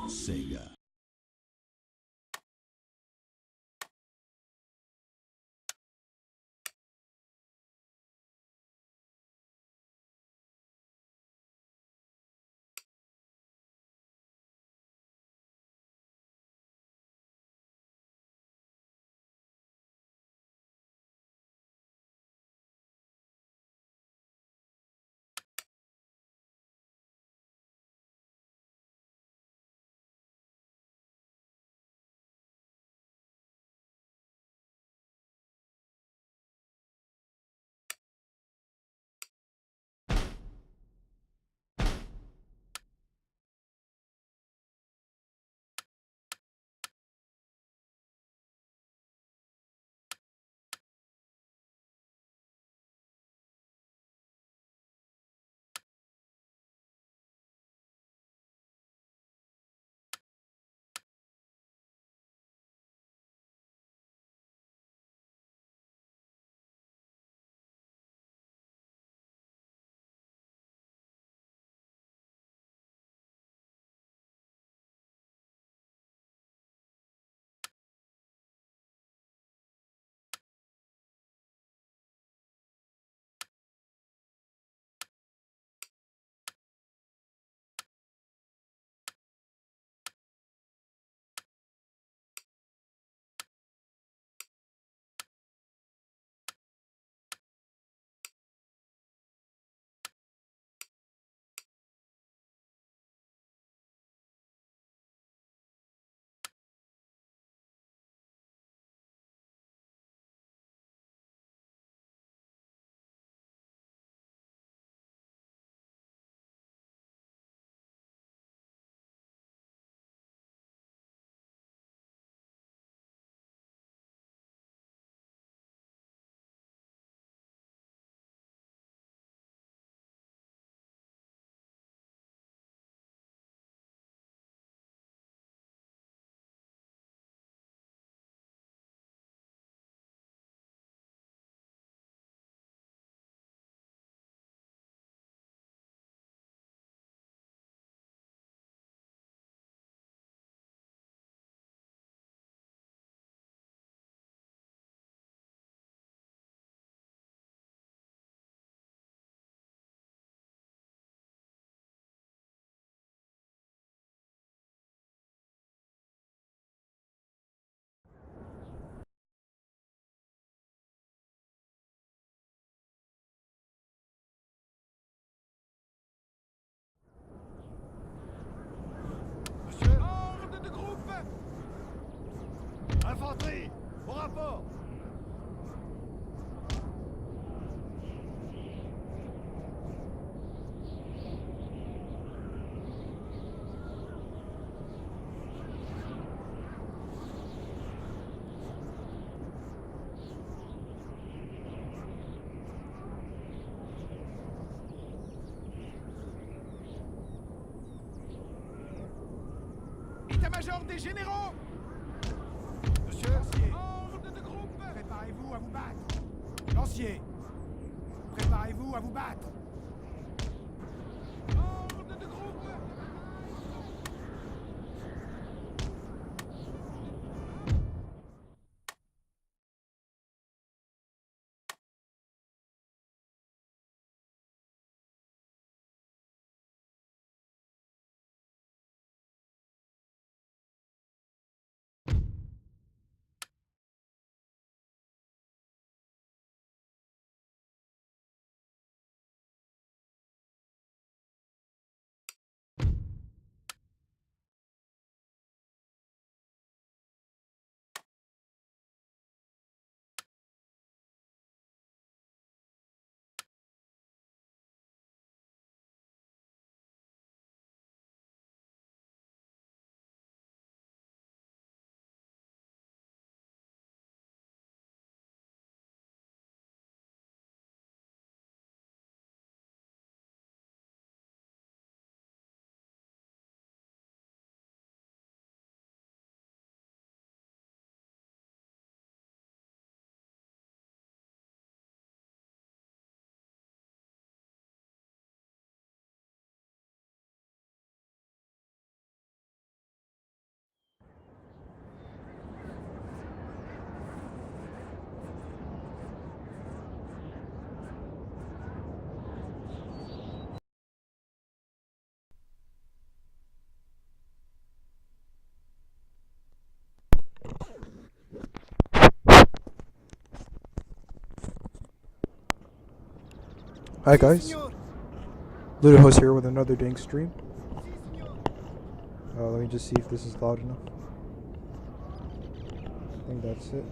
Sega. Ordre de groupe! Infanterie, au rapport! État-major des généraux! Monsieur Lancier! Ordre de groupe! Préparez-vous à vous battre! Lancier! Préparez-vous à vous battre! Hi guys, Lewted host here with another dang stream. Let me just see if this is loud enough. I think that's it.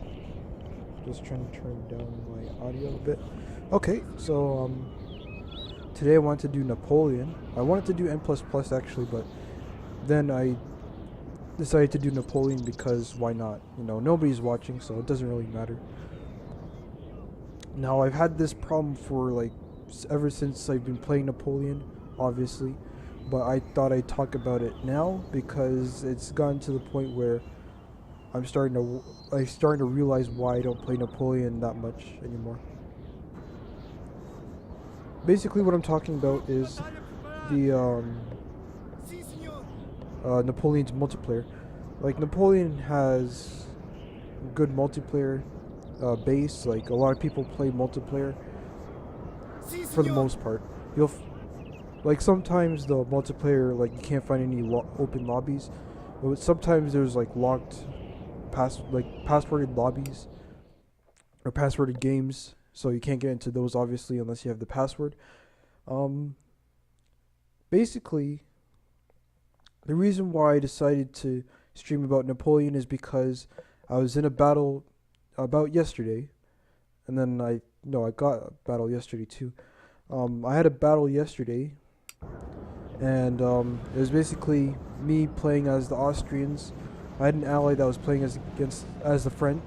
Just trying to turn down my audio a bit. Okay, so today I wanted to do Napoleon. I wanted to do N++ actually, but then I decided to do Napoleon because why not? You know, nobody's watching, so it doesn't really matter. Now I've had this problem for like ever since I've been playing Napoleon, obviously, but I thought I'd talk about it now because it's gotten to the point where I'm starting to realize why I don't play Napoleon that much anymore. Basically, what I'm talking about is the Napoleon's multiplayer. Like Napoleon has good multiplayer base. Like a lot of people play multiplayer for the most part. Like sometimes the multiplayer, like you can't find any open lobbies. But sometimes there's like locked passworded lobbies or passworded games, so you can't get into those obviously unless you have the password. Basically, the reason why I decided to stream about Napoleon is because I was in a battle about yesterday, and then I got a battle yesterday too. I had a battle yesterday, and it was basically me playing as the Austrians. I had an ally that was playing as the French,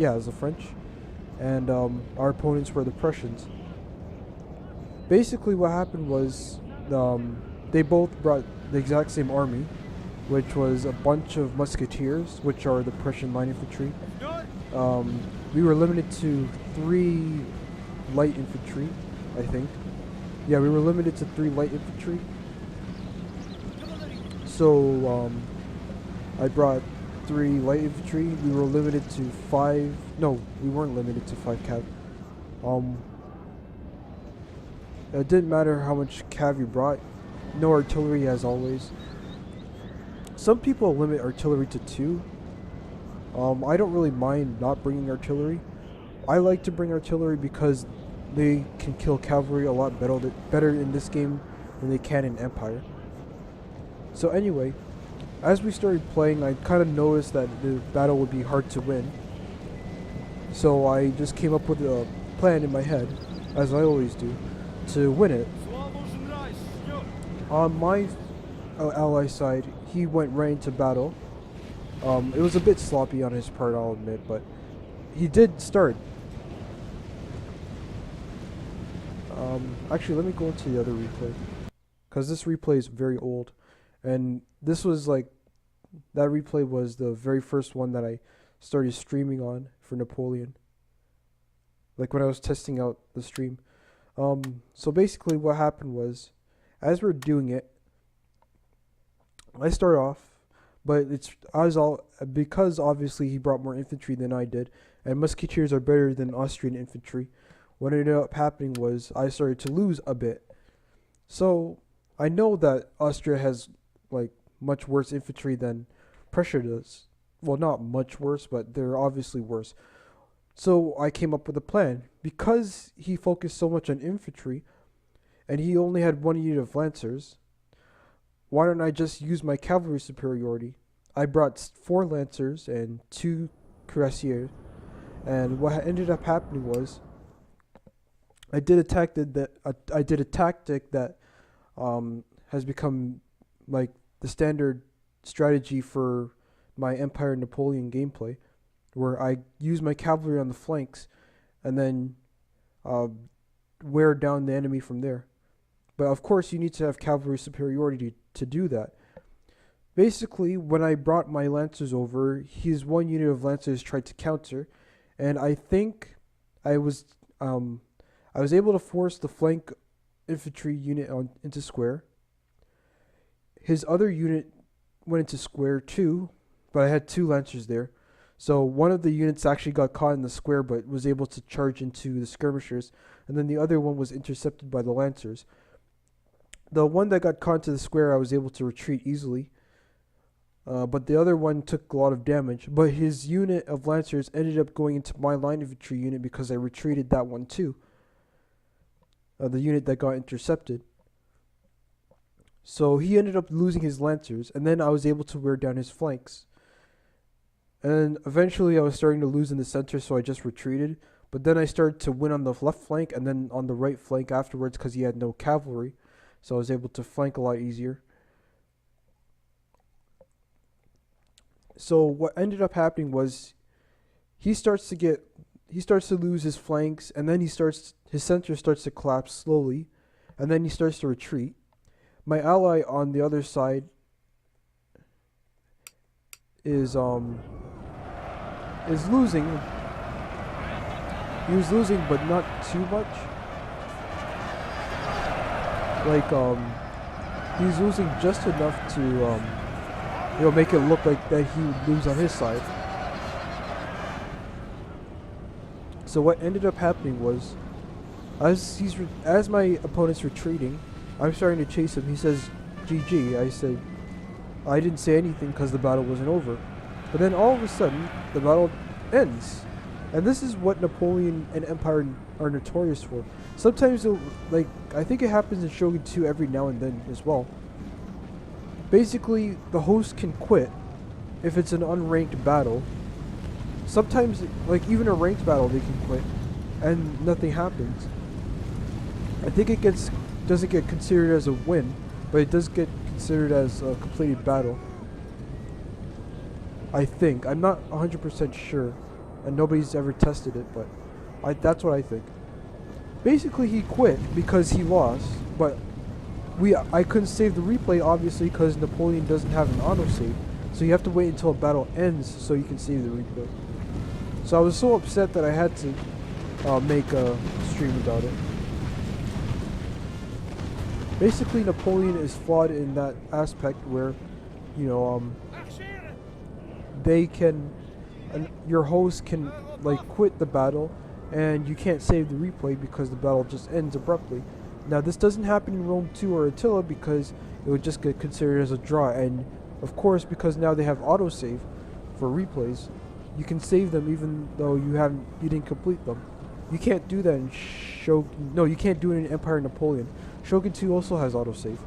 as the French, and our opponents were the Prussians. Basically, what happened was they both brought the exact same army, which was a bunch of musketeers, which are the Prussian line infantry. We were limited to 3 light infantry, I think. Yeah, we were limited to 3 light infantry. So I brought 3 light infantry. We were limited to 5. No, we weren't limited to 5 cav. It didn't matter how much cav you brought. No artillery as always. Some people limit artillery to 2. I don't really mind not bringing artillery. I like to bring artillery because they can kill cavalry a lot better in this game than they can in Empire. So anyway, as we started playing, I kind of noticed that the battle would be hard to win. So I just came up with a plan in my head, as I always do, to win it. On my ally side, he went right into battle. It was a bit sloppy on his part, I'll admit, but he did start. Actually, let me go into the other replay, because this replay is very old, and this was like, that replay was the very first one that I started streaming on for Napoleon, like when I was testing out the stream. So basically what happened was, as we're doing it, I start off, but because obviously he brought more infantry than I did, and musketeers are better than Austrian infantry. What ended up happening was I started to lose a bit. So I know that Austria has like much worse infantry than Prussia does. Well, not much worse, but they're obviously worse. So I came up with a plan. Because he focused so much on infantry, and he only had 1 unit of lancers, why don't I just use my cavalry superiority? I brought 4 lancers and 2 cuirassiers, and what ended up happening was I did a tactic that has become like the standard strategy for my Empire Napoleon gameplay, where I use my cavalry on the flanks and then wear down the enemy from there. But of course you need to have cavalry superiority to do that. Basically, when I brought my lancers over, his 1 unit of lancers tried to counter, and I think I was able to force the flank infantry unit into square. His other unit went into square too, but I had 2 lancers there. So one of the units actually got caught in the square but was able to charge into the skirmishers, and then the other one was intercepted by the lancers. The one that got caught into the square, I was able to retreat easily, but the other one took a lot of damage. But his unit of lancers ended up going into my line infantry unit because I retreated that one too. the unit that got intercepted. So he ended up losing his lancers, and then I was able to wear down his flanks. And eventually I was starting to lose in the center, so I just retreated. But then I started to win on the left flank and then on the right flank afterwards because he had no cavalry. So I was able to flank a lot easier. So what ended up happening was he starts to lose his flanks, and then his center starts to collapse slowly, and then he starts to retreat. My ally on the other side is losing. He was losing, but not too much. Like he was losing just enough to make it look like that he would lose on his side. So what ended up happening was, as my opponent's retreating, I'm starting to chase him. He says, "GG." I said, I didn't say anything because the battle wasn't over. But then all of a sudden, the battle ends. And this is what Napoleon and Empire are notorious for. Sometimes, I think it happens in Shogun 2 every now and then as well. Basically, the host can quit if it's an unranked battle. Sometimes, even a ranked battle, they can quit, and nothing happens. I think it doesn't get considered as a win, but it does get considered as a completed battle. I think. I'm not 100% sure, and nobody's ever tested it, but that's what I think. Basically, he quit because he lost, but I couldn't save the replay, obviously, because Napoleon doesn't have an autosave. So you have to wait until a battle ends so you can save the replay. So I was so upset that I had to make a stream about it. Basically, Napoleon is flawed in that aspect where, your host can quit the battle, and you can't save the replay because the battle just ends abruptly. Now, this doesn't happen in Rome 2 or Attila because it would just get considered as a draw, and of course, because now they have autosave for replays, you can save them even though you didn't complete them. You can't do that in Shogun. No, you can't do it in Empire and Napoleon. Shogun 2 also has autosave.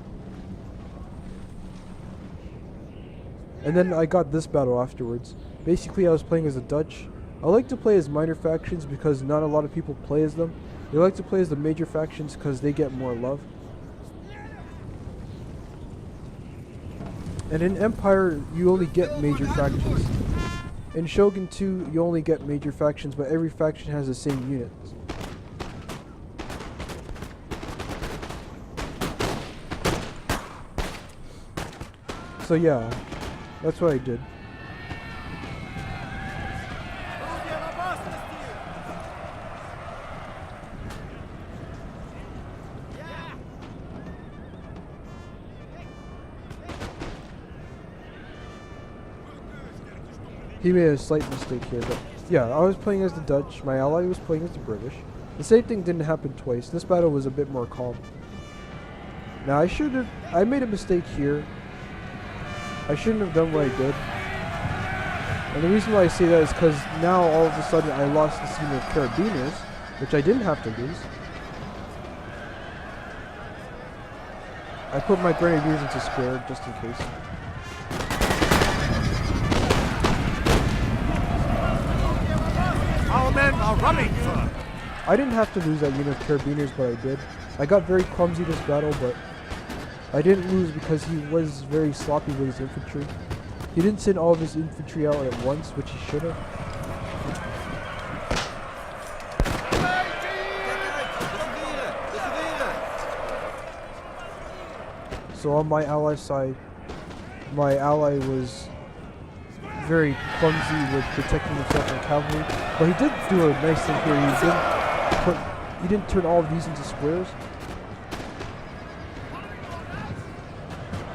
And then I got this battle afterwards. Basically, I was playing as the Dutch. I like to play as minor factions because not a lot of people play as them. They like to play as the major factions because they get more love. And in Empire, you only get major factions. In Shogun 2, you only get major factions, but every faction has the same units. So yeah, that's what I did. He made a slight mistake here, but yeah, I was playing as the Dutch, my ally was playing as the British. The same thing didn't happen twice. This battle was a bit more calm. Now I made a mistake here. I shouldn't have done what I did. And the reason why I say that is because now all of a sudden I lost the scene of Carabiners, which I didn't have to lose. I put my Grenadiers into square just in case. Our men are running, sir. I didn't have to lose that unit of Carabiners, but I did. I got very clumsy this battle, but I didn't lose because he was very sloppy with his infantry. He didn't send all of his infantry out at once, which he should have. So on my ally side, my ally was very clumsy with protecting himself from cavalry, but he did do a nice thing here. He didn't turn all of these into squares.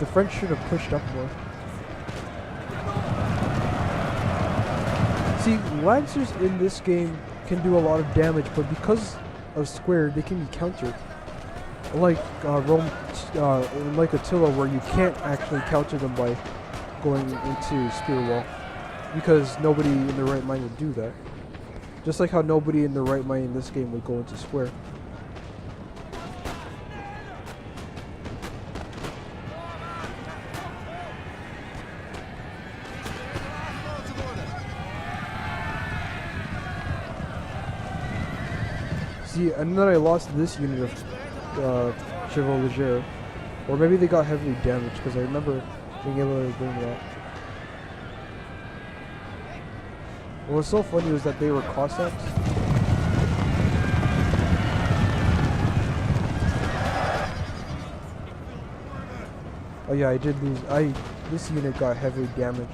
The French should have pushed up more. See, Lancers in this game can do a lot of damage, but because of square, they can be countered. Like like Attila, where you can't actually counter them by going into spear wall, because nobody in their right mind would do that. Just like how nobody in their right mind in this game would go into square. See, and then I lost this unit of Chevaux Leger. Or maybe they got heavily damaged, because I remember being able to bring that. What was so funny was that they were Cossacks. Oh yeah, I did lose. This unit got heavily damaged.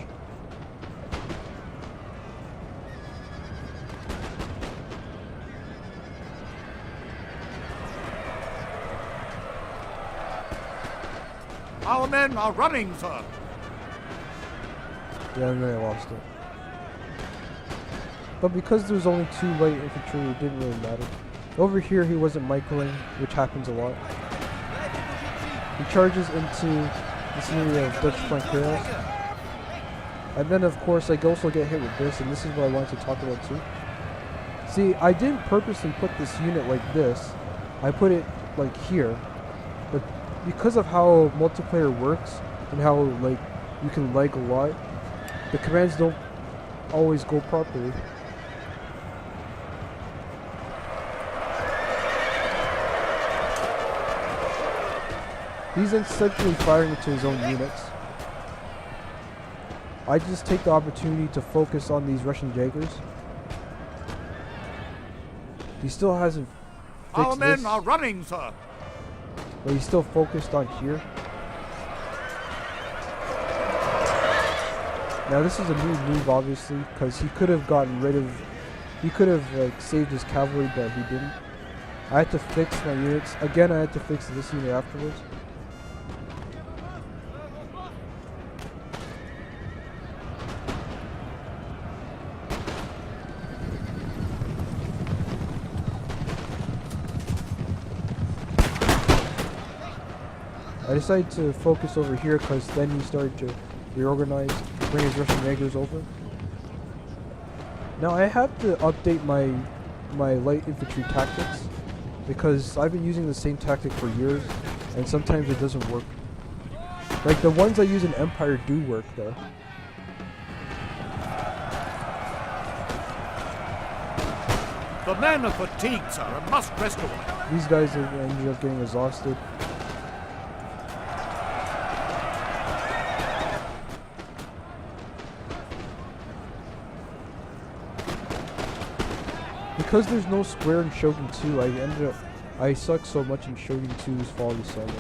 Our men are running, sir. Yeah, and then I lost it. But because there was only 2 light infantry, it didn't really matter. Over here, he wasn't Michaeling, which happens a lot. He charges into this area of Dutch flank chaos. And then, of course, I also get hit with this, and this is what I wanted to talk about too. See, I didn't purposely put this unit like this. I put it like here. But because of how multiplayer works, and how like you can lag a lot, the commands don't always go properly. He's essentially firing into his own units. I just take the opportunity to focus on these Russian Jaegers. He still hasn't fixed Our men this, are running, sir. but he's still focused on here. Now this is a new move, obviously, because he could have gotten rid of, he could have like saved his cavalry, but he didn't. I had to fix my units. Again, I had to fix this unit afterwards. I decided to focus over here because then he started to reorganize, bring his Russian Jaegers over. Now I have to update my light infantry tactics because I've been using the same tactic for years and sometimes it doesn't work. Like the ones I use in Empire do work though. The men are fatigued, sir, and must rest a while. These guys ended up getting exhausted. Because there's no square in Shogun 2, I suck so much in Shogun 2's Fall of the Sun.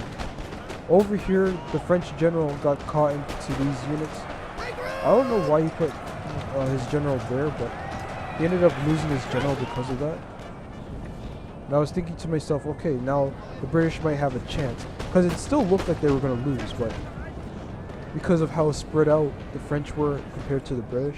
Over here, the French general got caught into these units. I don't know why he put his general there, but he ended up losing his general because of that. And I was thinking to myself, okay, now the British might have a chance. Because it still looked like they were going to lose, but because of how spread out the French were compared to the British.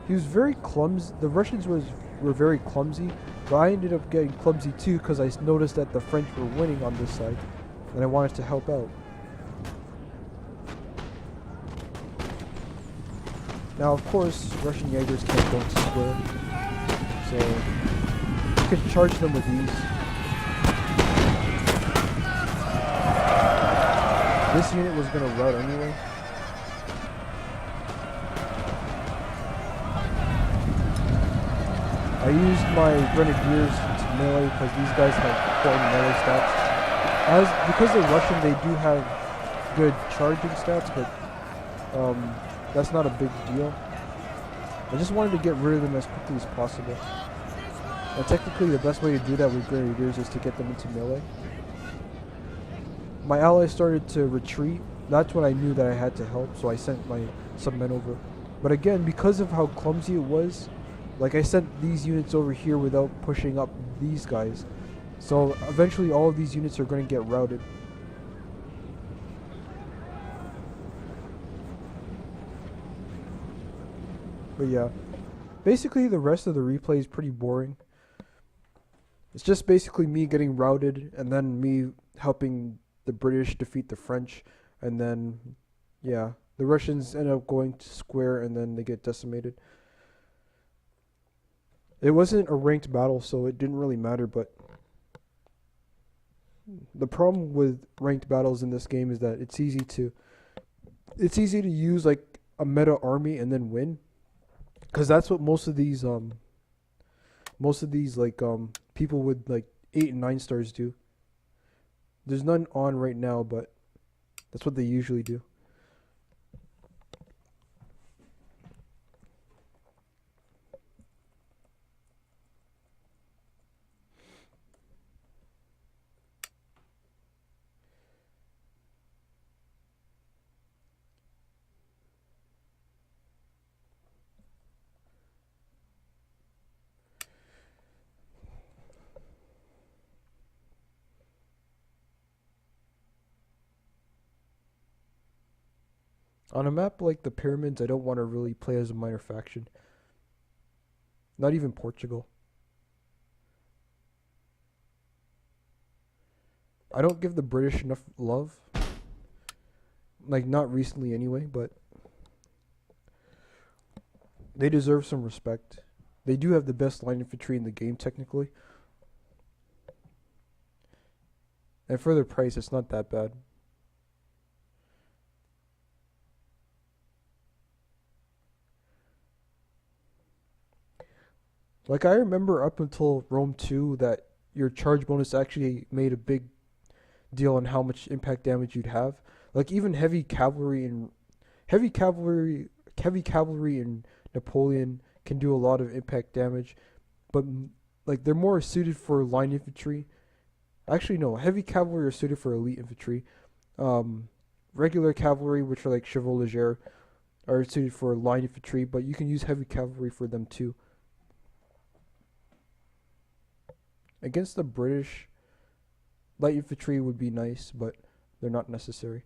He was very clumsy. The Russians were very clumsy, but I ended up getting clumsy too because I noticed that the French were winning on this side, and I wanted to help out. Now, of course, Russian Jaegers can't go into square, so you can charge them with these. This unit was going to rout anyway. I used my Grenadiers into melee because these guys have important melee stats. Because they're Russian, they do have good charging stats, but that's not a big deal. I just wanted to get rid of them as quickly as possible. And technically, the best way to do that with Grenadiers is to get them into melee. My allies started to retreat. That's when I knew that I had to help, so I sent some men over. But again, because of how clumsy it was, like I sent these units over here without pushing up these guys. So eventually all of these units are going to get routed. But yeah, basically the rest of the replay is pretty boring. It's just basically me getting routed and then me helping the British defeat the French. And then, yeah, the Russians end up going to square and then they get decimated. It wasn't a ranked battle, so it didn't really matter, but The problem with ranked battles in this game is that it's easy to use like a meta army and then win, because that's what most of these like people with like 8 and 9 stars do. There's none on right now, but that's what they usually do. On a map like the Pyramids, I don't want to really play as a minor faction. Not even Portugal. I don't give the British enough love. Like, not recently anyway, but they deserve some respect. They do have the best line infantry in the game, technically. And for their price, it's not that bad. Like, I remember up until Rome 2 that your charge bonus actually made a big deal on how much impact damage you'd have. Like, even heavy cavalry in Napoleon can do a lot of impact damage, but like they're more suited for line infantry. Actually, no, heavy cavalry are suited for elite infantry. Regular cavalry, which are like chevaux légers, are suited for line infantry, but you can use heavy cavalry for them too. Against the British, light infantry would be nice, but they're not necessary.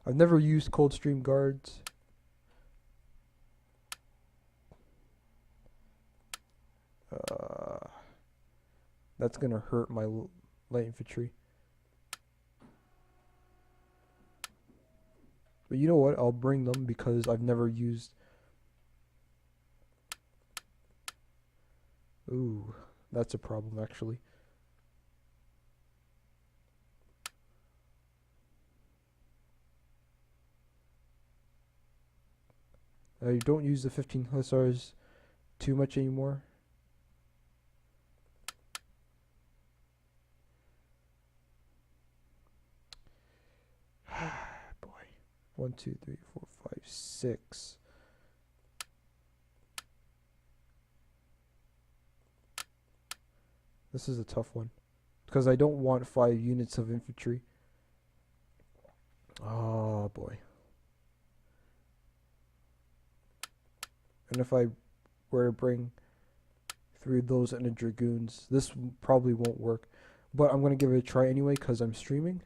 I've never used Coldstream Guards. That's gonna hurt my light infantry. But you know what? I'll bring them because I've never used... Ooh, that's a problem actually. I don't use the 15 hussars too much anymore. Boy. 1, 2, 3, 4, 5, 6. This is a tough one because I don't want 5 units of infantry. Oh boy. And if I were to bring 3 of those and a dragoons, this probably won't work. But I'm going to give it a try anyway because I'm streaming.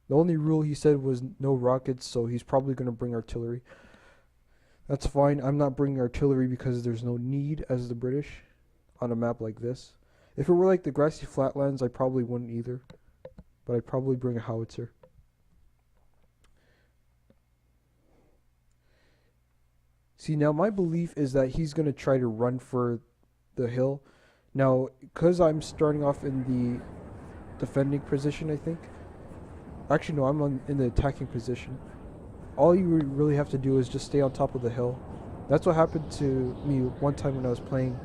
The only rule he said was no rockets, so he's probably going to bring artillery. That's fine. I'm not bringing artillery because there's no need as the British on a map like this. If it were like the grassy flatlands, I probably wouldn't either. But I'd probably bring a howitzer. See, now my belief is that he's going to try to run for the hill. Now, because I'm starting off in the defending position, I think. Actually, no, I'm in the attacking position. All you really have to do is just stay on top of the hill. That's what happened to me one time when I was playing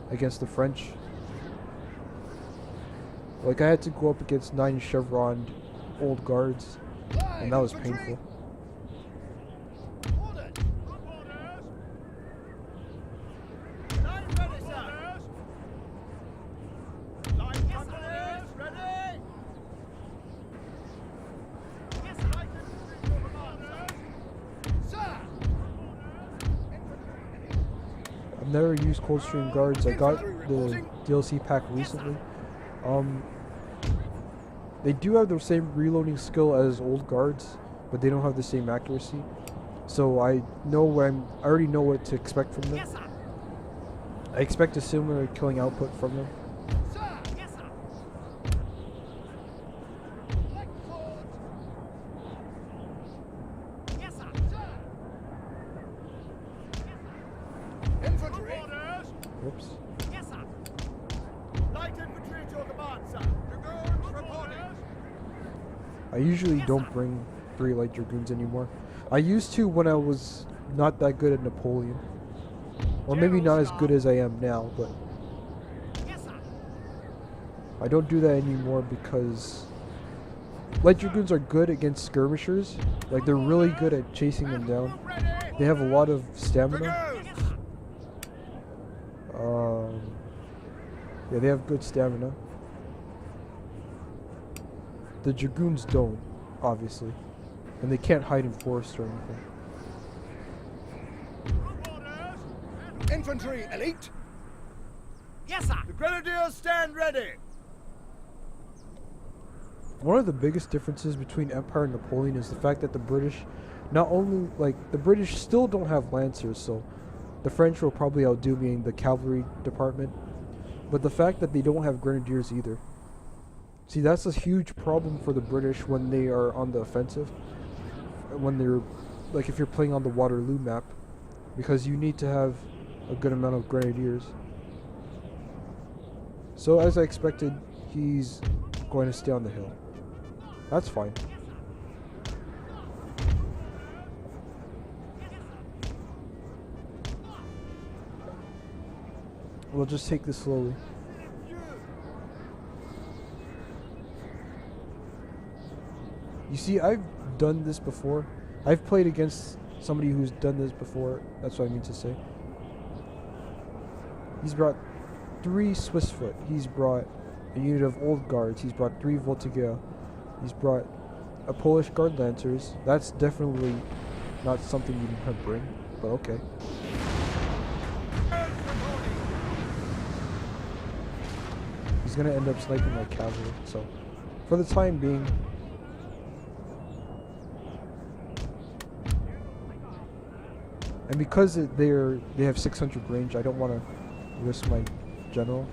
against the French. Like, I had to go up against 9 chevroned old guards, and that was painful. I've never used Coldstream Guards. I got the DLC pack recently. They do have the same reloading skill as old guards, but they don't have the same accuracy. So I already know what to expect from them. I expect a similar killing output from them. Light infantry at your command, sir. Dragoons reporting. I usually don't bring 3 light dragoons anymore. I used to when I was not that good at Napoleon. Or maybe not as good as I am now, but Yes, sir. I don't do that anymore because light dragoons are good against skirmishers. Like, they're really good at chasing them down. Ready. They have a lot of stamina. Dragoons. Yeah, they have good stamina. The dragoons don't, obviously. And they can't hide in forests or anything. Infantry elite. Yes, sir. The grenadiers stand ready. One of the biggest differences between Empire and Napoleon is the fact that the British, not only, like, the British still don't have lancers, so the French will probably outdo me in the cavalry department, but the fact that they don't have grenadiers either. See, that's a huge problem for the British when they are on the offensive, when they're, like, if you're playing on the Waterloo map, because you need to have a good amount of grenadiers. So as I expected, he's going to stay on the hill. That's fine. We'll just take this slowly. You see, I've done this before. I've played against somebody who's done this before. That's what I mean to say. He's brought 3 Swiss foot. He's brought a unit of old guards. He's brought 3 Voltigeur. He's brought a Polish guard lancers. That's definitely not something you can bring, but okay. He's gonna end up sniping my cavalry, so for the time being, and because they have 600 range, I don't want to risk my general.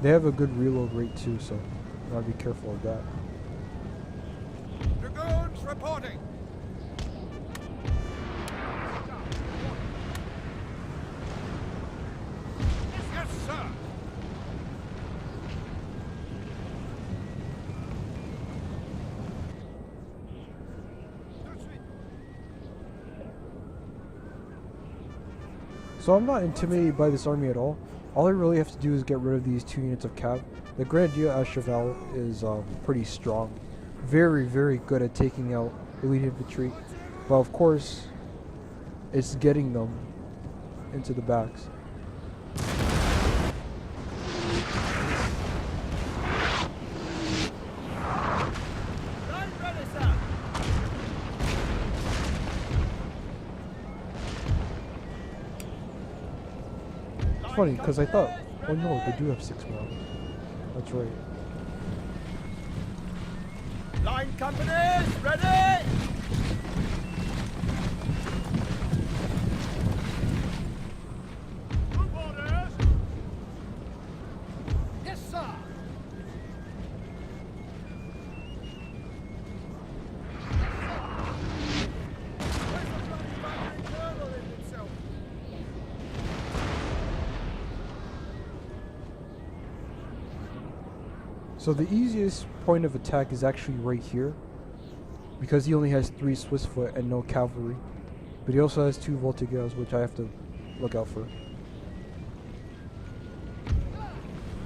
They have a good reload rate too, so I gotta be careful of that. Dragoons reporting. Yes, sir. So I'm not intimidated by this army at all. All I really have to do is get rid of these 2 units of cav. The Grenadier à Cheval is pretty strong. Very, very good at taking out elite infantry. But of course, it's getting them into the backs. Line ready, sir. It's funny, because I thought, oh no, they do have 6 more. That's right. Line companies ready. Group orders. Yes, sir. So the easiest point of attack is actually right here, because he only has 3 Swiss foot and no cavalry. But he also has 2 Voltigeurs, which I have to look out for.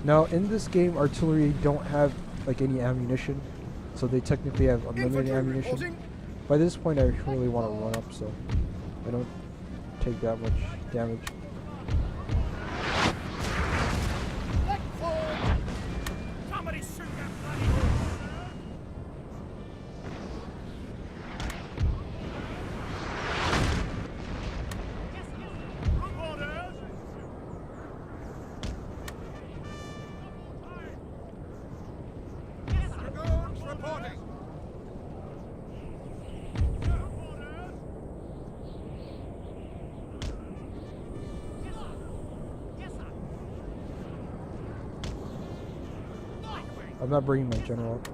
Now in this game, artillery don't have like any ammunition, so they technically have unlimited ammunition. Reporting. By this point, I really want to run up, so I don't take that much damage. Left forward. Somebody shoot that bloody horse. Group orders. Dragoons reporting. I'm not bringing my general up.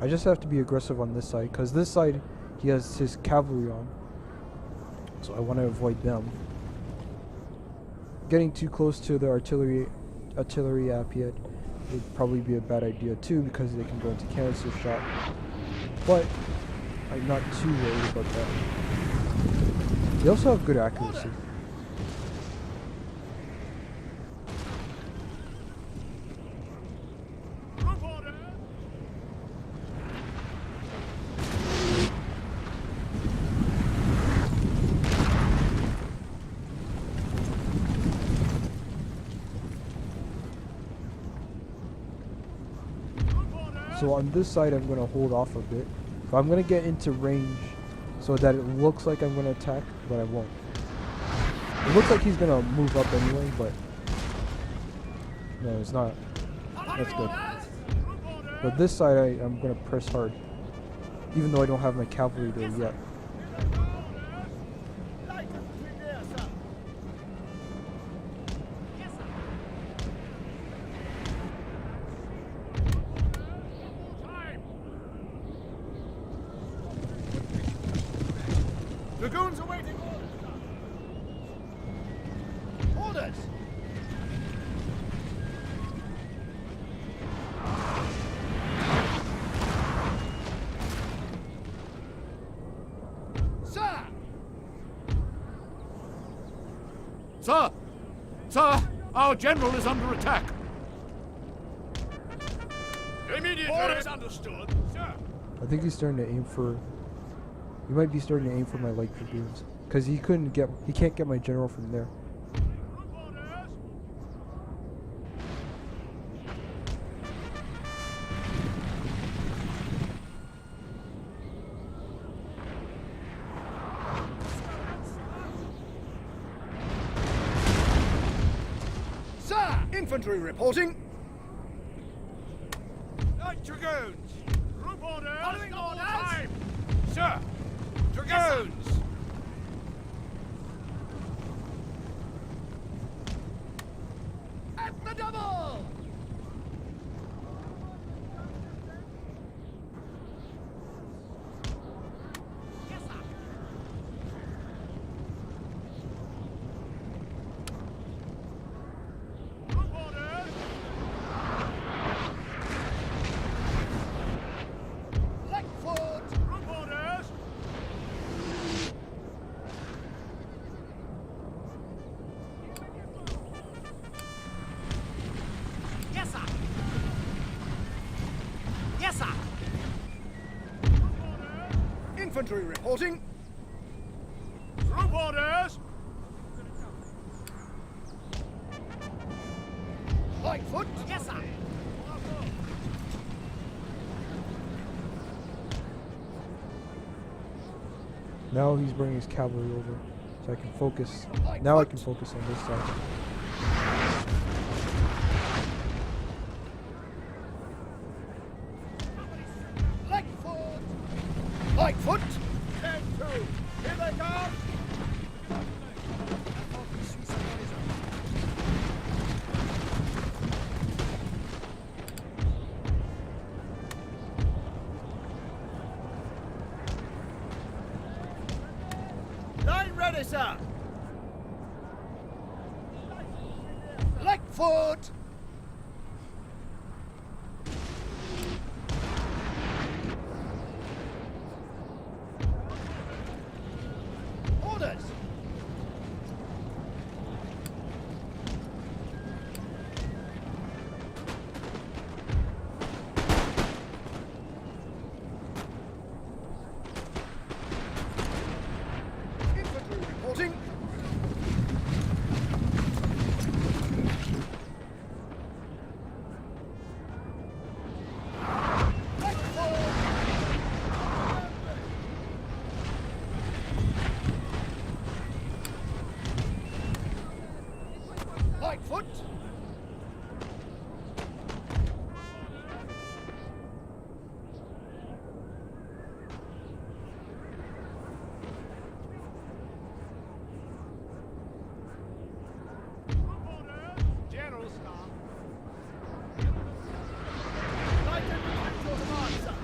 I just have to be aggressive on this side, because this side he has his cavalry on. So I want to avoid them. Getting too close to the artillery appiate would probably be a bad idea too, because they can go into canister shot. But I'm not too worried about that. They also have good accuracy. So on this side I'm going to hold off a bit. But I'm going to get into range so that it looks like I'm going to attack, but I won't. It looks like he's going to move up anyway, but no, it's not. That's good. But this side I'm going to press hard, even though I don't have my cavalry there yet. Dragoons awaiting orders. Orders! Sir! Sir! Sir! Our general is under attack! Immediate orders understood, sir. I think he's starting to aim for... He might be starting to aim for my light dragoons, because he can't get my general from there. Sir! Infantry reporting. Light dragoons. Group orders. Following orders. Time. Sir! Dragoons! Yes, at the double! Yes, sir. Group orders! Left foot! Group orders! Yes, sir. Yes, sir. Infantry reporting. Group orders. Light foot. Yes, sir. Now he's bringing his cavalry over, so I can focus. Now I can focus on this side. Light foot. Light foot. 10-2. Here they come. Line ready, sir. Light foot. Orders. Infantry reporting. Light foot. Light foot. General staff. Light infantry to your command, sir.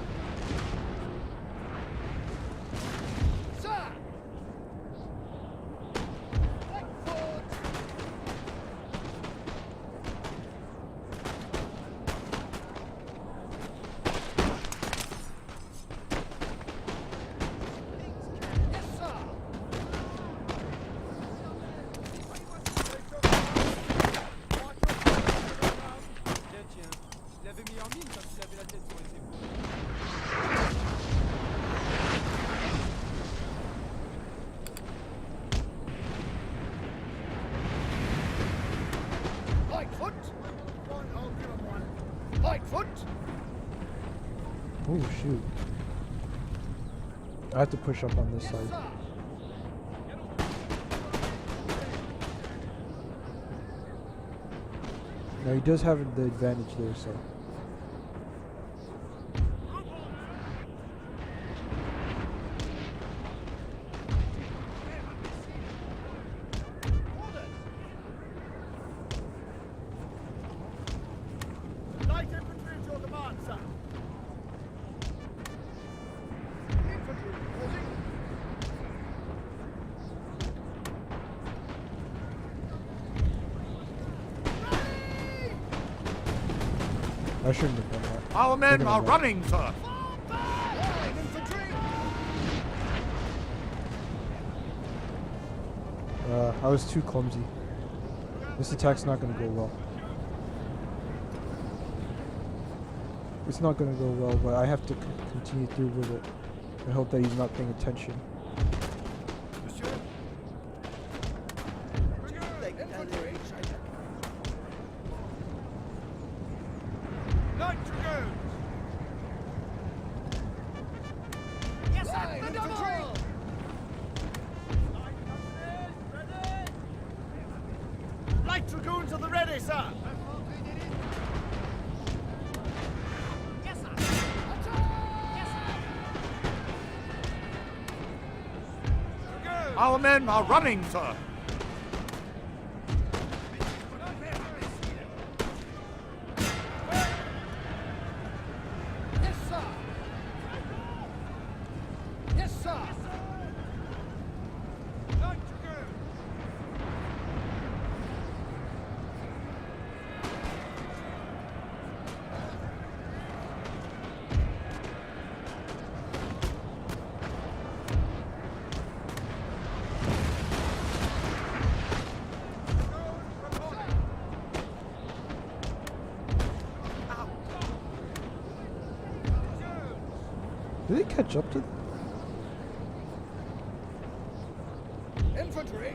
foot. I'll give him one. Light foot. Oh shoot. I have to push up on this Yes, side. sir. Now he does have the advantage there, so. Light infantry at your command, sir. Infantry reporting. I shouldn't have done that. Our men gonna are run. running, sir. Infantry. I was too clumsy. This attack's not gonna go well. It's not gonna go well, but I have to continue through with it. I hope that he's not paying attention. Monsieur. Infantry. Light dragoons. Yes, sir. Infantry. Light dragoons at the ready, sir. Yes, sir. Our men are running, sir. Yes, sir. Yes, sir. Light dragoons. Did they catch up to them? Infantry.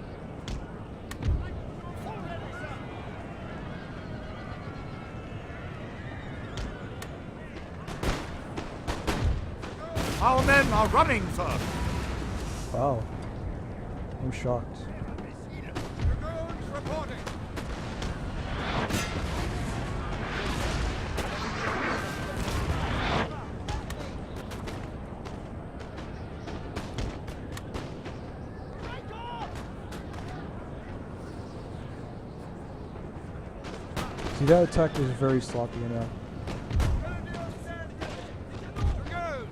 Our men are running, sir. Wow. I'm shocked. Dragoons reporting. See, that attack was very sloppy now. Dragoons.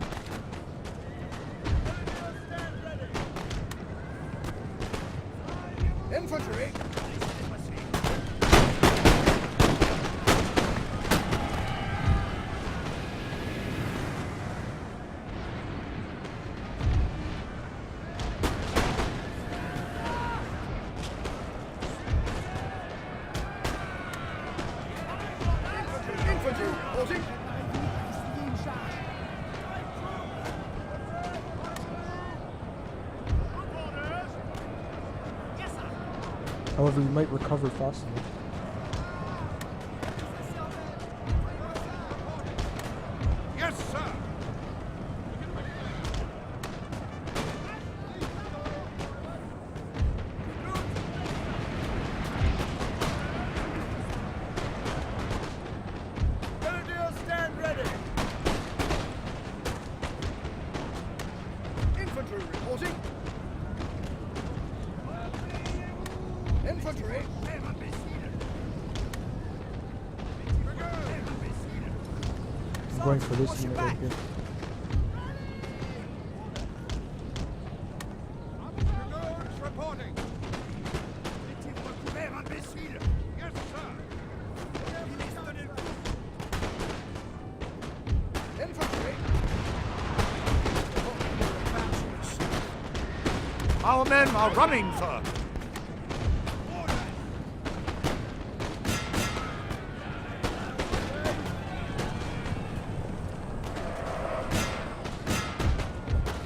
Infantry. Infantry reporting. However, we might recover fast enough. Yes, sir. Grenadiers, stand ready. Infantry reporting. Infantry. I'm going for this unit right here. Dragoons reporting. Yes, sir. Infantry. Our men are running, sir.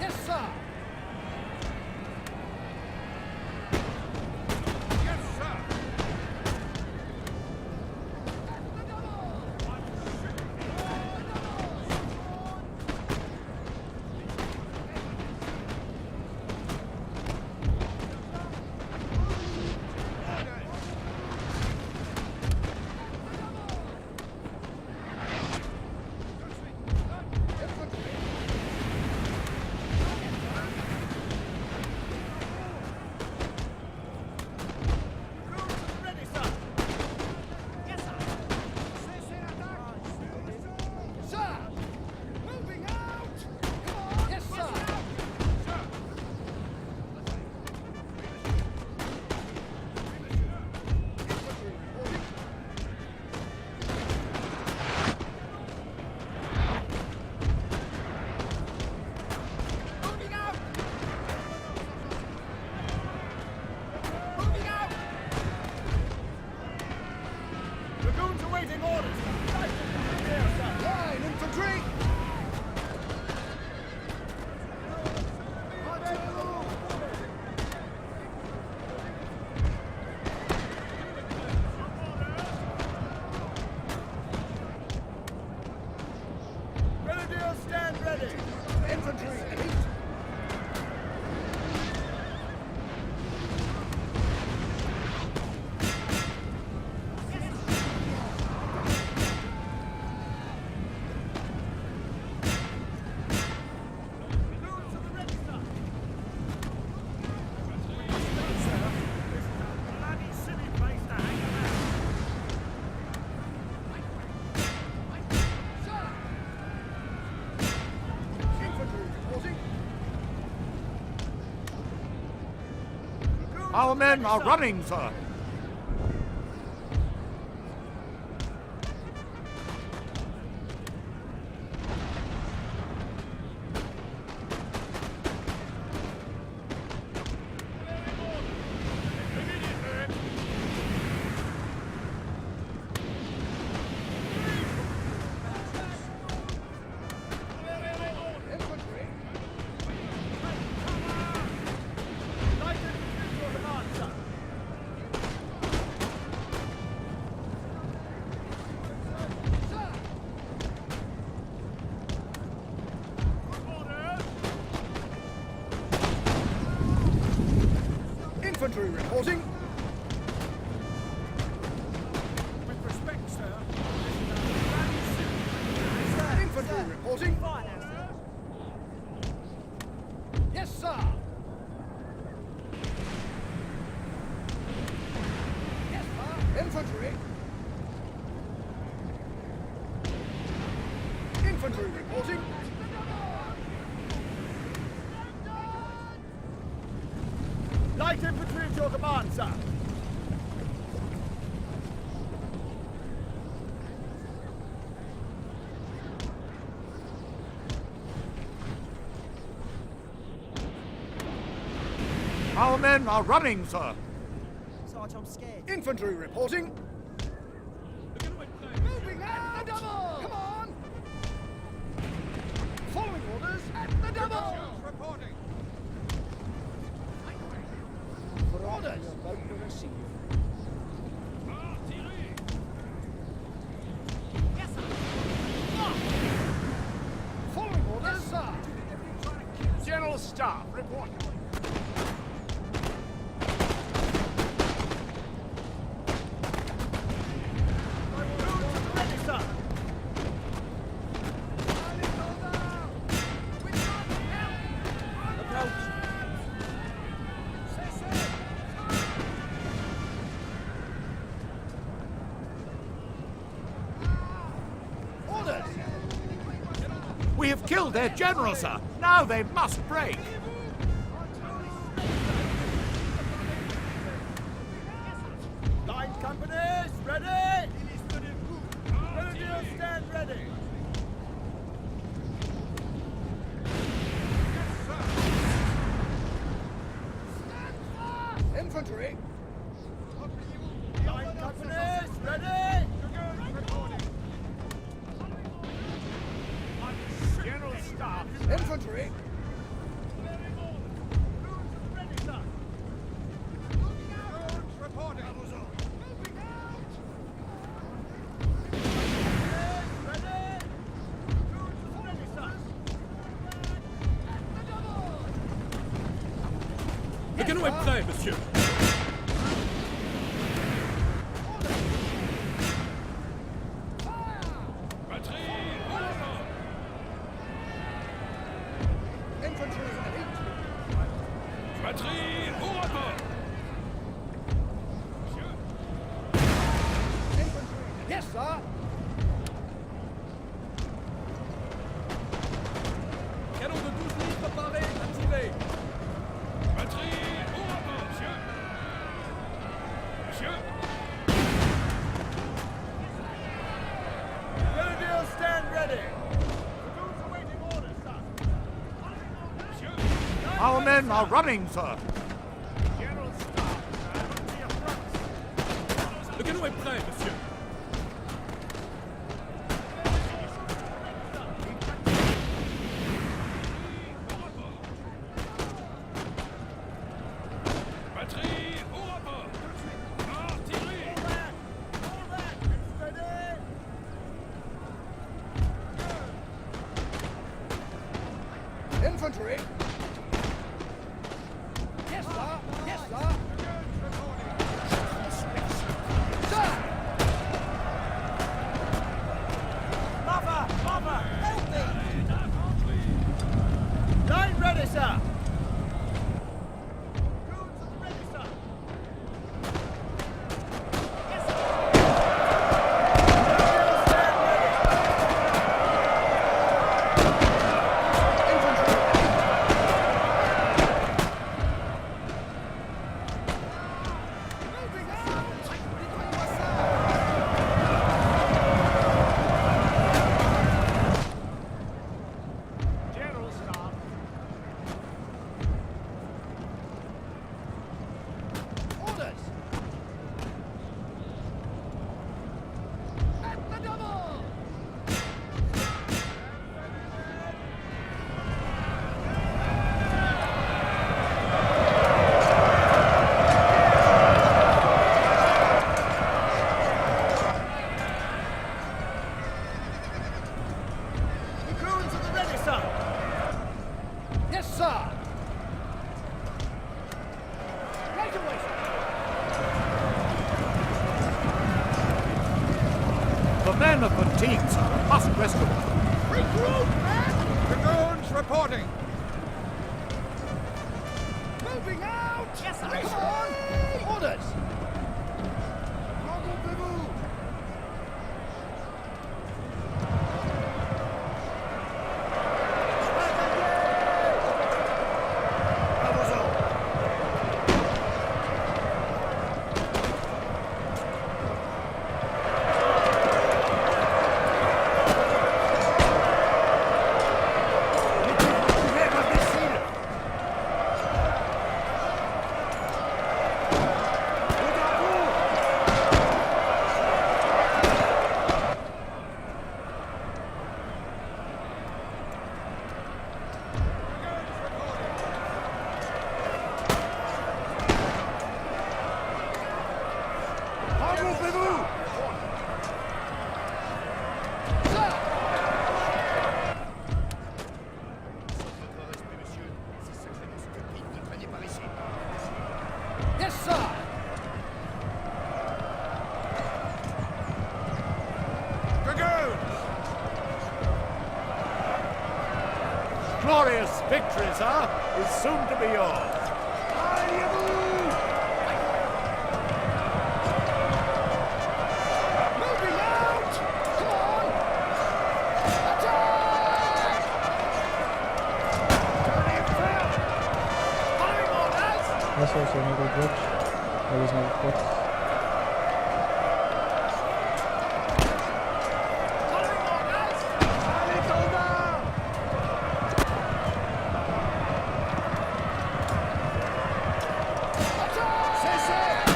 Yes, sir. Yes, sir. Platoons awaiting orders. Line, infantry! Grenadiers, stand ready. Infantry, elite! Our men are running, sir. Infantry reporting. With respect, sir. Infantry reporting. Yes, sir. Yes, sir. Infantry. Infantry reporting. Light infantry at your command, sir. Our men are running, sir. Sarge, I'm scared. Infantry reporting. Moving out! Come on! Following orders at the double! Reporting. For orders! Following orders, sir! General Staff, reporting. Ready, sir. Orders! We have killed their general, sir. Now they must break. Line companies, ready? Grenadiers, stand ready. Infantry! Line companies, ready? General Staff. Infantry! Ready, sir. Reporting. Ready? Ready, sir. Le canon est prêt, monsieur. Infantry elite! Batterie, au rapport. Infantry! Yes, sir! Canon de 12 litres paré, activé. Batterie, au rapport, monsieur. Monsieur. Grenadiers, stand ready. Platoons awaiting orders, sir. Monsieur. Our men are running, sir. General Staff, to your front. Le canon est prêt, monsieur. infantry. Yes, sir. Yes, sir. Sir! Mother! Mother! Help me! Line ready, sir. General staff. Orders! At the double! Dragoons at the ready, sir! Yes, sir! Right away, sir! The men are fatigued, sir. Must rest a while. Regroup, man! Dragoons reporting. Moving out! Yes, sir! Come on! Orders! Regroupez-vous. Regroupez-vous. Yes, sir! Dragoons! Glorious victory, sir, is soon to be yours. Moving out! Come on! Attack! Following orders! That's also another glitch. That was not fixed. Following orders! Allez, soldats. Attack! Cessez.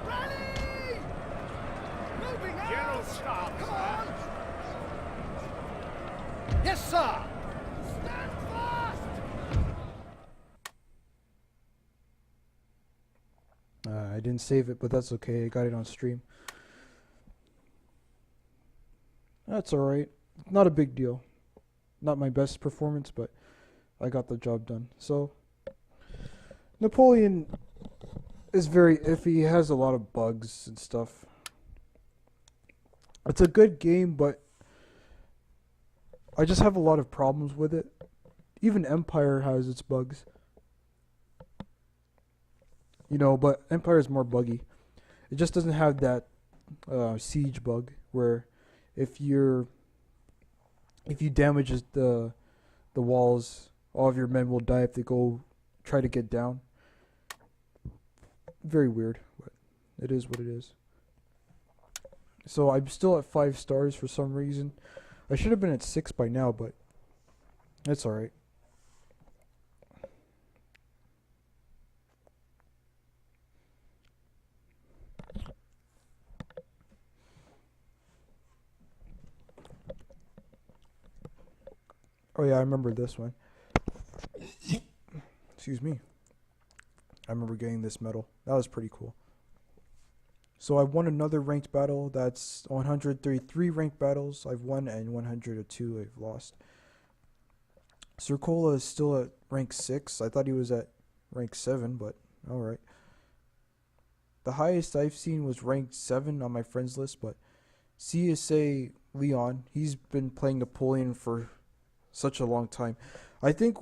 Rally! Moving out! General staff. Come on! Yes, sir! Stand fast! I didn't save it, but that's okay. I got it on stream. That's alright. Not a big deal. Not my best performance, but I got the job done. So, Napoleon is very iffy. He has a lot of bugs and stuff. It's a good game, but I just have a lot of problems with it. Even Empire has its bugs. You know, but Empire is more buggy. It just doesn't have that siege bug where if you damage the walls, all of your men will die if they go try to get down. Very weird, but it is what it is. So I'm still at 5 stars for some reason. I should have been at 6 by now, but that's alright. Oh yeah, I remember this one. Excuse me. I remember getting this medal. That was pretty cool. So I won another ranked battle. That's 133 ranked battles I've won and 102 I've lost. Circola is still at rank 6. I thought he was at rank 7, but alright. The highest I've seen was ranked 7 on my friends list, but CSA Leon, he's been playing Napoleon for such a long time. I think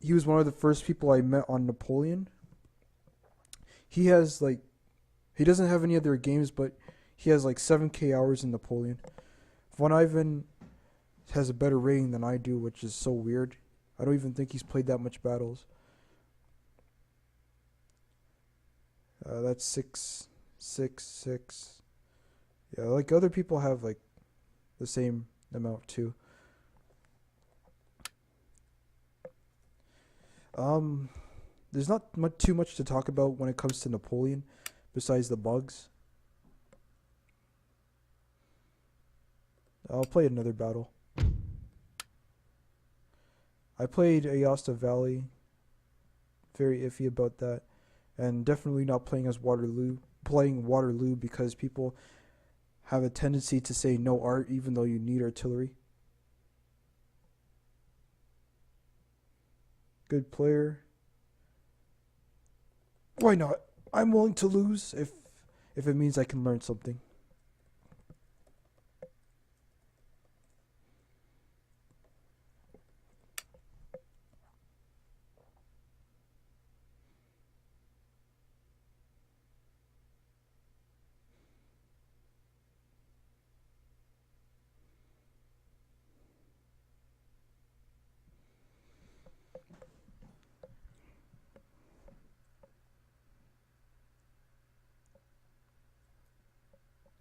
he was one of the first people I met on Napoleon. He has like, he doesn't have any other games, but he has like 7k hours in Napoleon. Von Ivan has a better rating than I do, which is so weird. I don't even think he's played that much battles. That's 6, 6, 6. Yeah, like other people have like the same amount too. There's not too much to talk about when it comes to Napoleon, besides the bugs. I'll play another battle. I played Aosta Valley. Very iffy about that. And definitely not playing as Waterloo. Playing Waterloo because people have a tendency to say no art even though you need artillery. Good player. Why not? I'm willing to lose if it means I can learn something.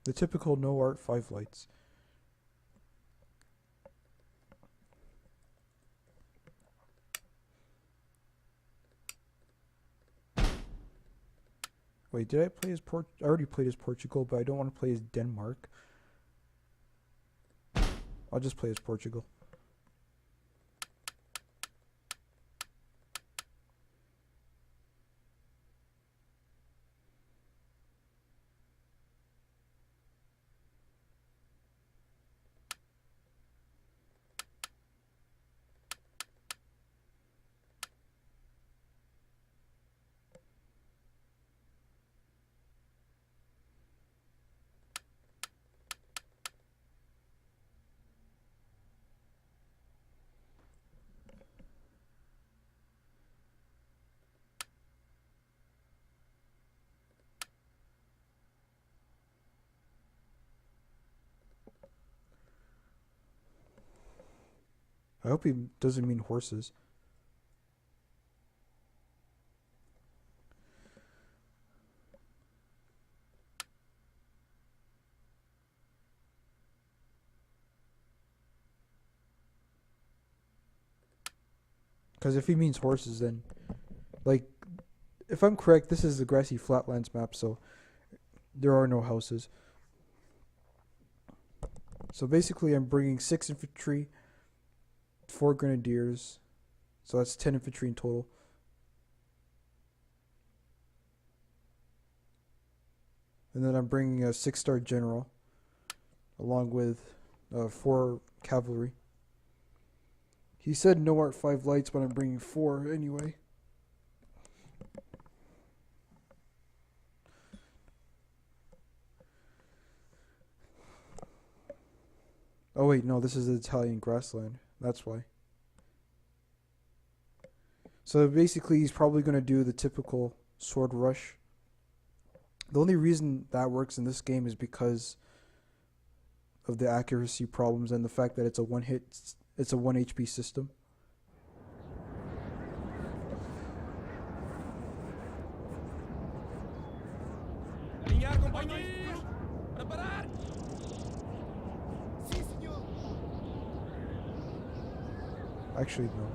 The typical no art 5 lights. Wait, did I play as I already played as Portugal, but I don't want to play as Denmark. I'll just play as Portugal. I hope he doesn't mean horses. Because if he means horses, then, like, if I'm correct, this is the grassy flatlands map, so there are no houses. So basically, I'm bringing 6 infantry, 4 grenadiers, so that's 10 infantry in total. And then I'm bringing a 6-star general, along with 4 cavalry. He said no art 5 lights, but I'm bringing 4 anyway. Oh wait, no, this is the Italian grassland. That's why. So basically, he's probably going to do the typical sword rush. The only reason that works in this game is because of the accuracy problems and the fact that it's a one HP system. Alinhar, companheiros! Preparar! Si, signor. Actually, no.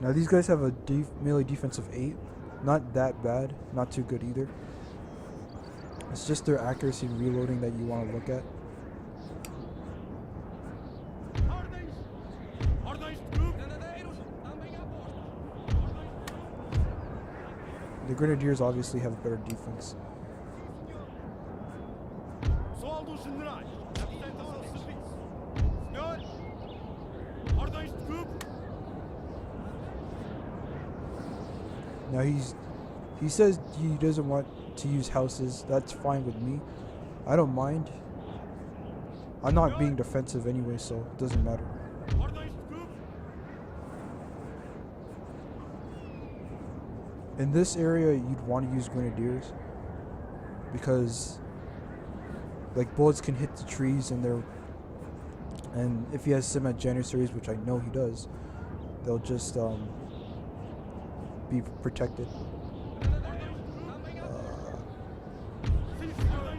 Now these guys have a melee defense of 8. Not that bad, not too good either. It's just their accuracy and reloading that you want to look at. Ordens! Ordens, troop! grenadiers obviously have better defense. Pessoal dos generais, apresentem-se ao serviço. Senhor, ordens de grupo. Now he says he doesn't want to use houses. That's fine with me. I don't mind. I'm not being defensive anyway, so it doesn't matter. Ordens de grupo. In this area, you'd want to use grenadiers because like bullets can hit the trees and if he has semi-janissaries, which I know he does, they'll just be protected. Sim, senhor.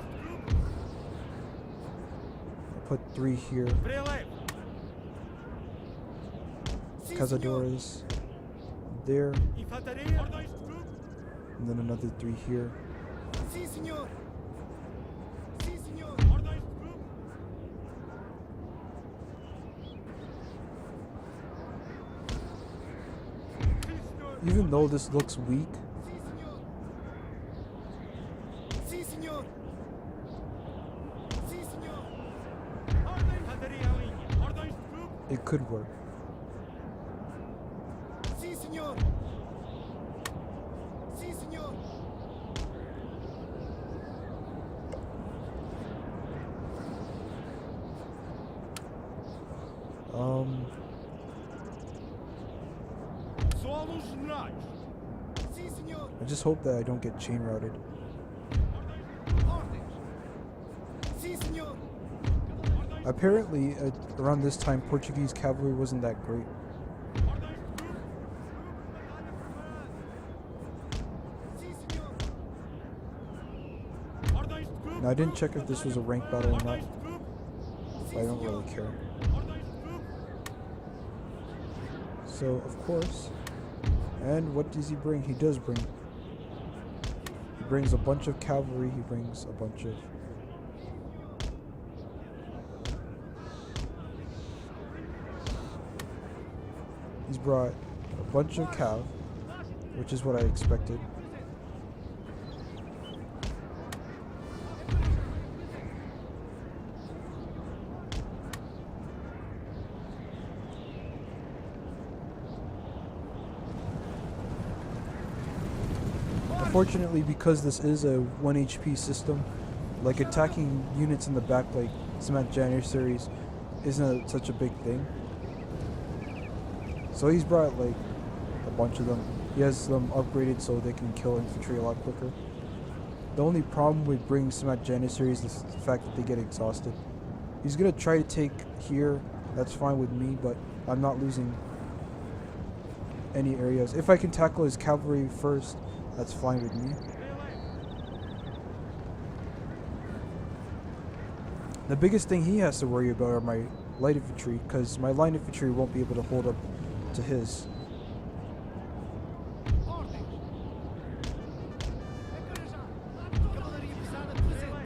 I'll put 3 here. Preleve. Cazadores there, Infantaria. Ordens de grupo. and then another 3 here. Si, senhor. Si, senhor. Ordens de grupo. Sim, senhor. Even though this looks weak, Si, senhor. Si, senhor. Si, senhor. Ordem. Infantaria em linha. Ordens de grupo. it could work. Si, senhor. Si, senhor. Pessoal dos generais. Si, senhor. I just hope that I don't get chain routed. Ordens. Si, senhor. Apparently, around this time, Portuguese cavalry wasn't that great. Si, senhor. Ordens de grupo. Now, I didn't check if this was a ranked battle or not, Ordens de grupo. but I don't really care. Ordens de grupo. So, of course. And what does he bring? He does bring. He brings a bunch of cavalry. He brings a bunch of. He's brought a bunch of cav, which is what I expected. Unfortunately, because this is a 1 HP system, like attacking units in the back like Cement Janissaries isn't such a big thing. So he's brought like a bunch of them. He has them upgraded so they can kill infantry a lot quicker. The only problem with bringing Cement Janissaries is the fact that they get exhausted. He's gonna try to take here, that's fine with me, but I'm not losing any areas. If I can tackle his cavalry first, that's fine with me. The biggest thing he has to worry about are my light infantry, because my light infantry won't be able to hold up to his. Ordens. Cavalaria pesada presente.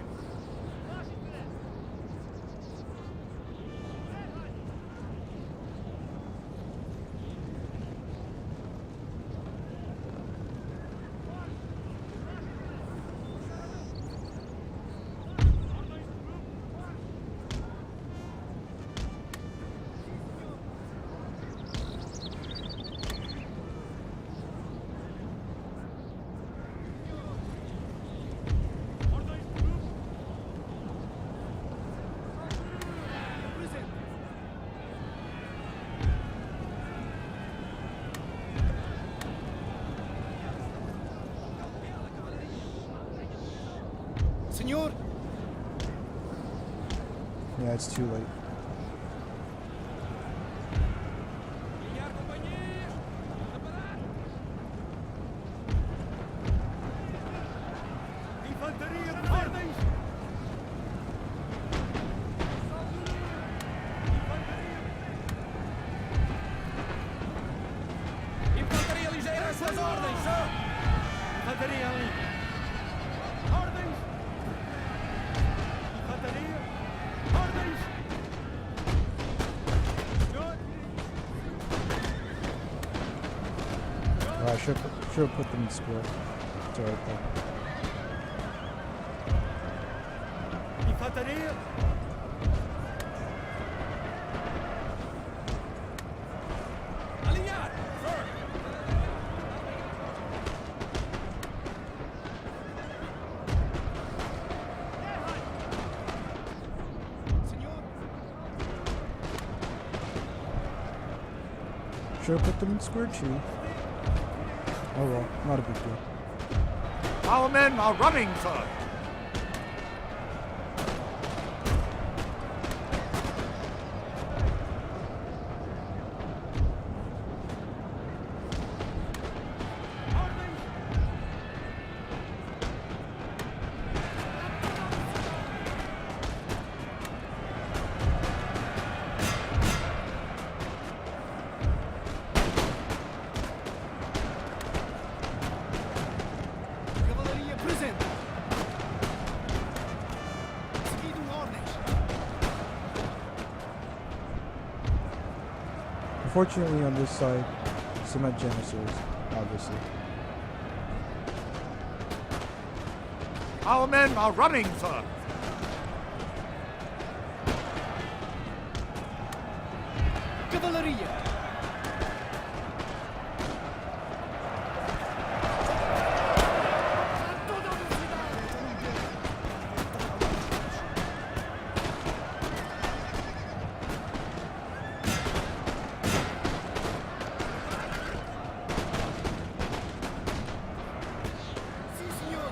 Presente. Senhor. Yeah, it's too late. Alinhar companhias. Preparar. Infantaria de ordens. Infantaria ligeira às suas ordens. Infantaria em linha. Ordens. Infantaria. Ordens. Senhor. I should have put them in square. It's alright though. Infanteria! Alinhar! Sir! Should have put them in square two. Oh well, not a big deal. Our men are running, sir. Cavalaria presente. Seguido ordens. Unfortunately, on this side, cement janissaries, obviously. Our men are running, sir. Cavalaria. Sim, senhor.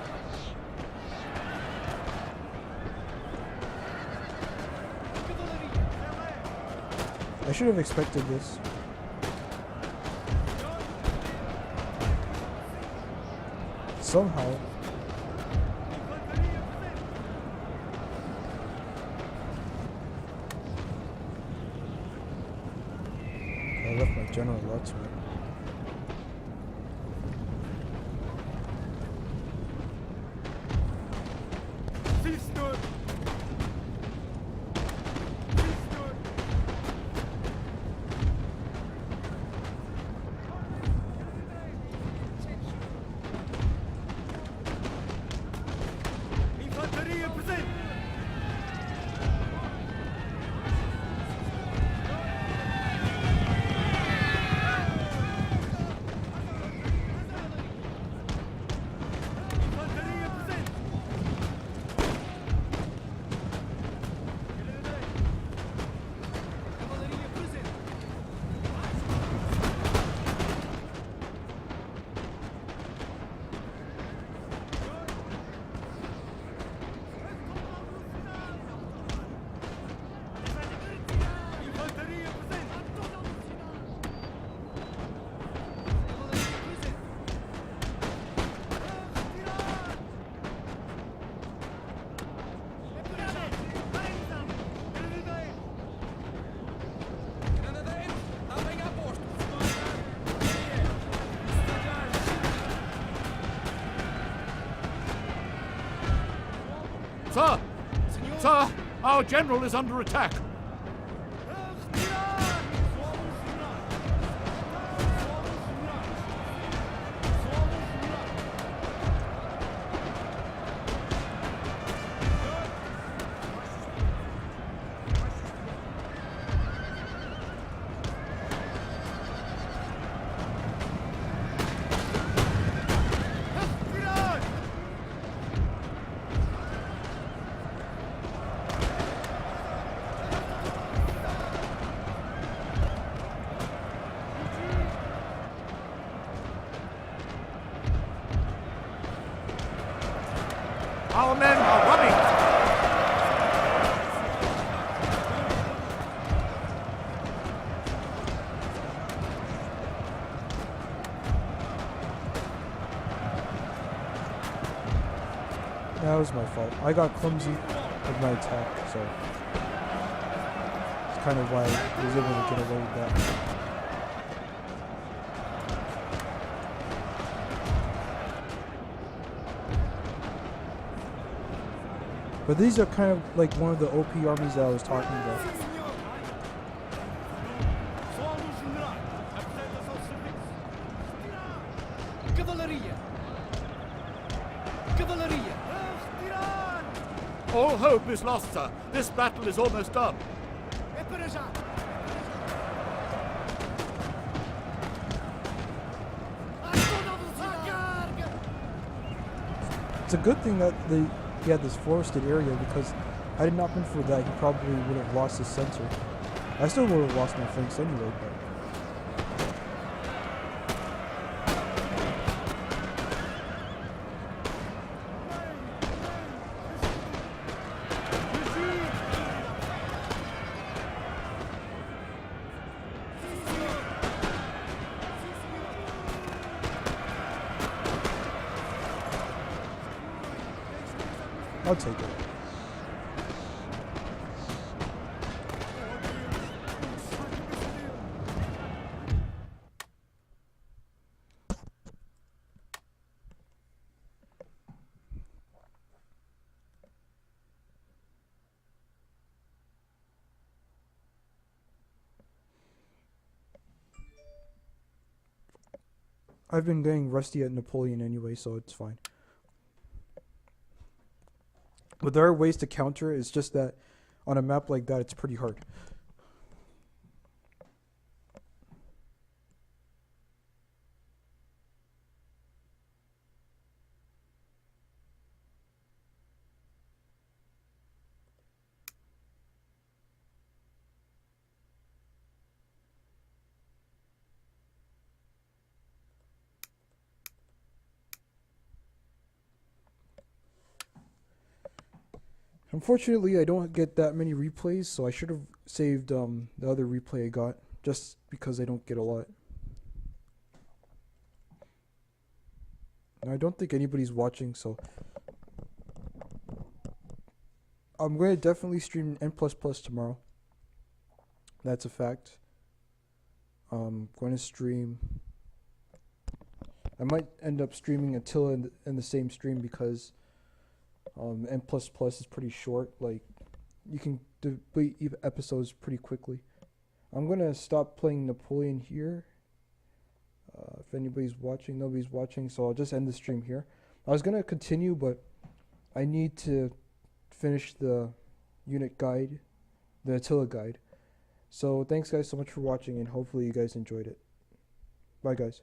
Cavalaria. I should have expected this. Somehow. I left my general elsewhere. Sim, senhor! Sim, senhor! Infantaria presente! Infantaria presente! Cavalaria presente. Infantaria presente! Cavalaria presente. Granadeiros, tomem a posto! Sir! Senhor. Sir! Our general is under attack. Our men are running. That was my fault. I got clumsy with my attack, so it's kind of why I was able to get away with that. But these are kind of like one of the OP armies that I was talking about. Solo general! Apresentação de serviço! Cavalaria. All hope is lost, sir. This battle is almost done. It's a good thing that he had this forested area, because had it not been for that, he probably would have lost his sensor. I still would have lost my flanks anyway, but... I'll take it. I've been getting rusty at Napoleon anyway, so it's fine. But there are ways to counter it. It's just that on a map like that, it's pretty hard. Unfortunately, I don't get that many replays, so I should have saved the other replay I got, just because I don't get a lot. And I don't think anybody's watching, so I'm going to definitely stream N++ tomorrow. That's a fact. I'm going to stream... I might end up streaming Attila in the same stream, because N++ is pretty short. Like, you can delete episodes pretty quickly. I'm gonna stop playing Napoleon here. If anybody's watching, nobody's watching, so I'll just end the stream here. I was gonna continue, but I need to finish the unit guide, the Attila guide. So thanks guys so much for watching, and hopefully you guys enjoyed it. Bye guys.